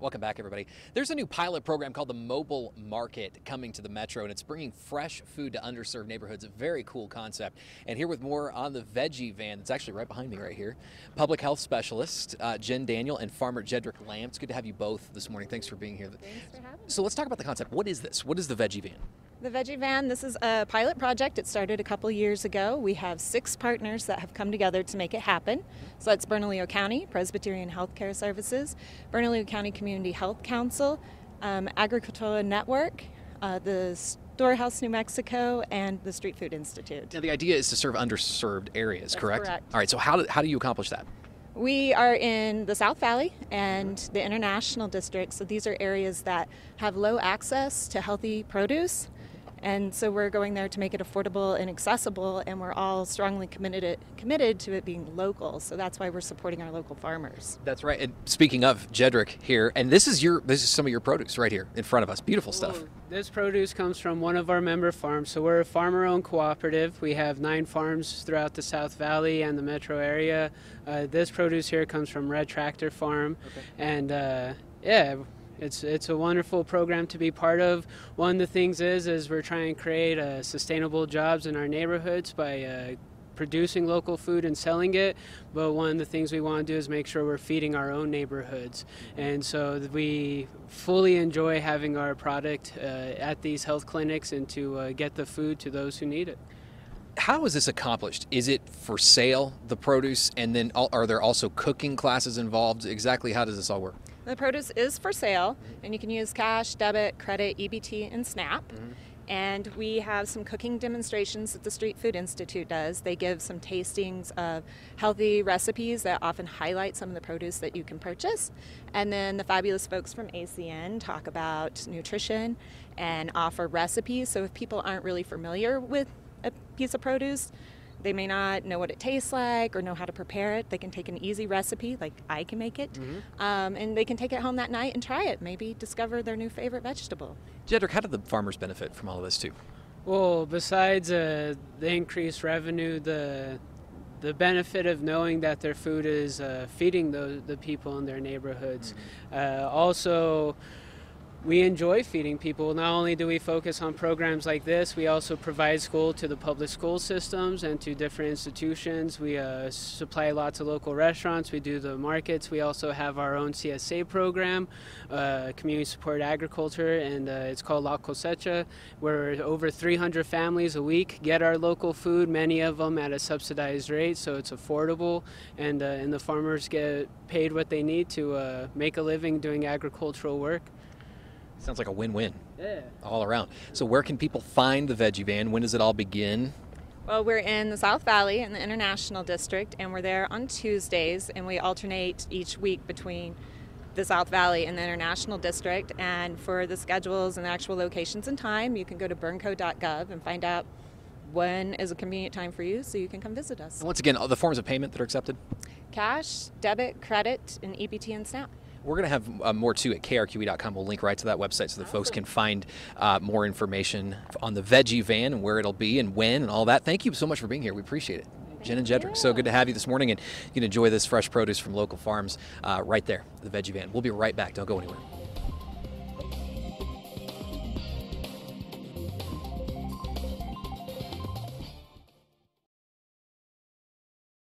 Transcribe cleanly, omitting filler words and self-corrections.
Welcome back, everybody. There's a new pilot program called the Mobile Market coming to the Metro, and it's bringing fresh food to underserved neighborhoods. A very cool concept. And here with more on the Veggie van, that's actually right behind me right here, public health specialist Jen Daniel and farmer Jedrick Lamb. It's good to have you both this morning. Thanks for being here. Thanks for having me. So let's talk about the concept. What is this? What is the Veggie van? The Veggie Van, this is a pilot project. It started a couple years ago. We have 6 partners that have come together to make it happen. So that's Bernalillo County, Presbyterian Healthcare Services, Bernalillo County Community Health Council, Agricultural Network, the Storehouse New Mexico, and the Street Food Institute. Now, the idea is to serve underserved areas, That's correct? correct. All right, so how do you accomplish that? We are in the South Valley and the International District, so these are areas that have low access to healthy produce. And so we're going there to make it affordable and accessible, and we're all strongly committed to it being local. So that's why we're supporting our local farmers. That's right. And speaking of Jedrick here, and this is some of your produce right here in front of us. Beautiful stuff. This produce comes from one of our member farms. So we're a farmer-owned cooperative. We have 9 farms throughout the South Valley and the metro area. This produce here comes from Red Tractor Farm. Okay. And yeah. It's a wonderful program to be part of. One of the things is we're trying to create sustainable jobs in our neighborhoods by producing local food and selling it. But one of the things we want to do is make sure we're feeding our own neighborhoods. And so we fully enjoy having our product at these health clinics and to get the food to those who need it. How is this accomplished? Is it for sale, the produce, and then are there also cooking classes involved? Exactly how does this all work? The produce is for sale, and you can use cash, debit, credit, EBT, and SNAP. Mm-hmm. And we have some cooking demonstrations that the Street Food Institute does. They give some tastings of healthy recipes that often highlight some of the produce that you can purchase. And then the fabulous folks from ACN talk about nutrition and offer recipes. So if people aren't really familiar with a piece of produce, they may not know what it tastes like or know how to prepare it. They can take an easy recipe, like I can make it, and they can take it home that night and try it, maybe discover their new favorite vegetable. Jedrick, how do the farmers benefit from all of this too? Well, besides the increased revenue, the benefit of knowing that their food is feeding the people in their neighborhoods. Also, we enjoy feeding people. Not only do we focus on programs like this, we also provide school to the public school systems and to different institutions. We supply lots of local restaurants. We do the markets. We also have our own CSA program, Community Support Agriculture, and it's called La Cosecha, where over 300 families a week get our local food, many of them at a subsidized rate, so it's affordable, and the farmers get paid what they need to make a living doing agricultural work. Sounds like a win-win. Yeah. All around. So where can people find the Veggie Van? When does it all begin? Well, we're in the South Valley in the International District, and we're there on Tuesdays, and we alternate each week between the South Valley and the International District. And for the schedules and the actual locations and time, you can go to burnco.gov and find out when is a convenient time for you so you can come visit us. And once again, all the forms of payment that are accepted? Cash, debit, credit, and EBT and SNAP. We're going to have more too at KRQE.com. We'll link right to that website so that folks can find more information on the Veggie Van and where it'll be and when and all that. Thank you so much for being here. We appreciate it. Jen and Jedrick, so good to have you this morning, and you can enjoy this fresh produce from local farms right there, the Veggie Van. We'll be right back. Don't go anywhere.